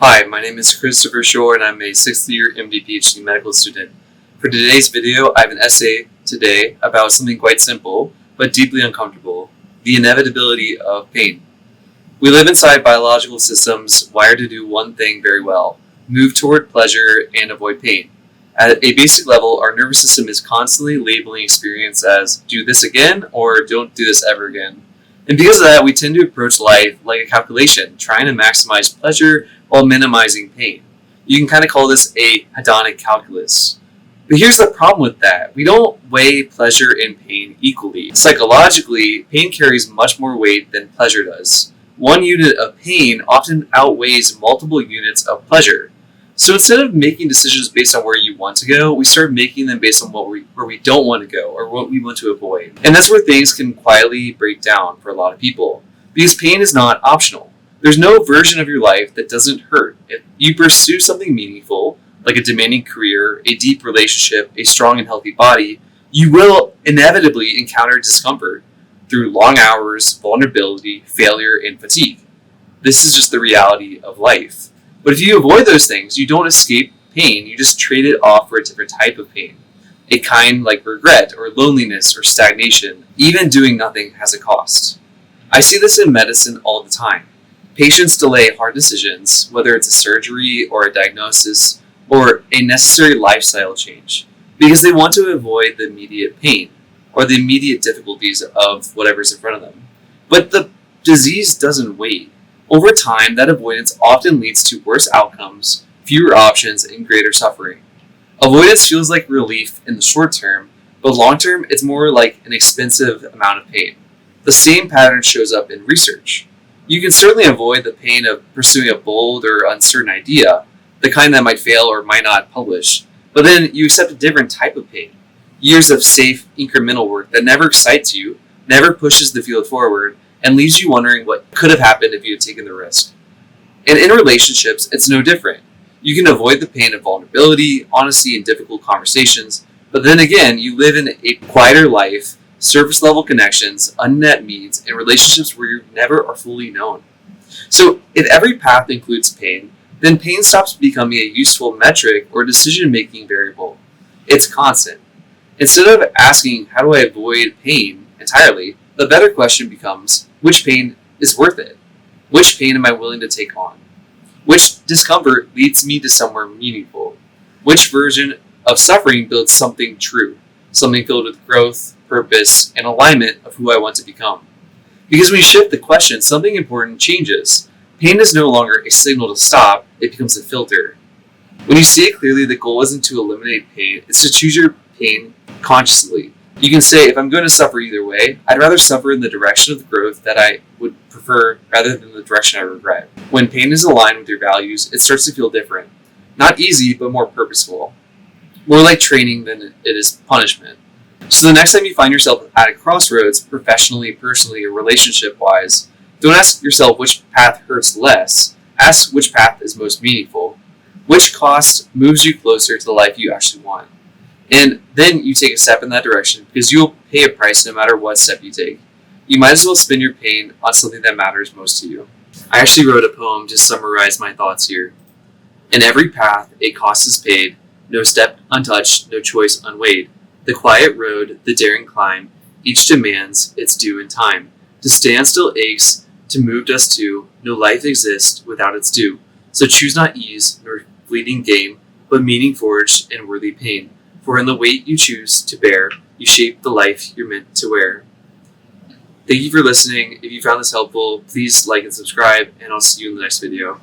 Hi, my name is Christopher Shore and I'm a 6th year MD-PhD medical student. For today's video, I have an essay today about something quite simple, but deeply uncomfortable: the inevitability of pain. We live inside biological systems wired to do one thing very well: move toward pleasure and avoid pain. At a basic level, our nervous system is constantly labeling experience as do this again or don't do this ever again. And because of that, we tend to approach life like a calculation, trying to maximize pleasure while minimizing pain. You can kind of call this a hedonic calculus. But here's the problem with that: we don't weigh pleasure and pain equally. Psychologically, pain carries much more weight than pleasure does. One unit of pain often outweighs multiple units of pleasure. So instead of making decisions based on where you want to go, we start making them based on where we don't want to go or what we want to avoid. And that's where things can quietly break down for a lot of people, because pain is not optional. There's no version of your life that doesn't hurt. If you pursue something meaningful, like a demanding career, a deep relationship, a strong and healthy body, you will inevitably encounter discomfort through long hours, vulnerability, failure, and fatigue. This is just the reality of life. But if you avoid those things, you don't escape pain, you just trade it off for a different type of pain. A kind like regret or loneliness or stagnation. Even doing nothing has a cost. I see this in medicine all the time. Patients delay hard decisions, whether it's a surgery or a diagnosis or a necessary lifestyle change, because they want to avoid the immediate pain or the immediate difficulties of whatever's in front of them. But the disease doesn't wait. Over time, that avoidance often leads to worse outcomes, fewer options, and greater suffering. Avoidance feels like relief in the short term, but long term, it's more like an expensive amount of pain. The same pattern shows up in research. You can certainly avoid the pain of pursuing a bold or uncertain idea, the kind that might fail or might not publish, but then you accept a different type of pain. Years of safe, incremental work that never excites you, never pushes the field forward, and leaves you wondering what could have happened if you had taken the risk. And in relationships, it's no different. You can avoid the pain of vulnerability, honesty, and difficult conversations, but then again, you live in a quieter life, surface level connections, unmet needs, and relationships where you never are fully known. So if every path includes pain, then pain stops becoming a useful metric or decision-making variable. It's constant. Instead of asking, how do I avoid pain entirely, the better question becomes, which pain is worth it? Which pain am I willing to take on? Which discomfort leads me to somewhere meaningful? Which version of suffering builds something true, something filled with growth, purpose, and alignment of who I want to become? Because when you shift the question, something important changes. Pain is no longer a signal to stop, it becomes a filter. When you see it clearly, the goal isn't to eliminate pain, it's to choose your pain consciously. You can say, if I'm going to suffer either way, I'd rather suffer in the direction of the growth that I would prefer rather than the direction I regret. When pain is aligned with your values, it starts to feel different. Not easy, but more purposeful. More like training than it is punishment. So the next time you find yourself at a crossroads, professionally, personally, or relationship-wise, don't ask yourself which path hurts less. Ask which path is most meaningful. Which cost moves you closer to the life you actually want. And then you take a step in that direction, because you'll pay a price no matter what step you take. You might as well spend your pain on something that matters most to you. I actually wrote a poem to summarize my thoughts here. In every path, a cost is paid, no step untouched, no choice unweighed. The quiet road, the daring climb, each demands its due in time. To stand still aches, to move does too, no life exists without its due. So choose not ease, nor fleeting gain, but meaning forged in worthy pain. For in the weight you choose to bear, you shape the life you're meant to wear. Thank you for listening. If you found this helpful, please like and subscribe, and I'll see you in the next video.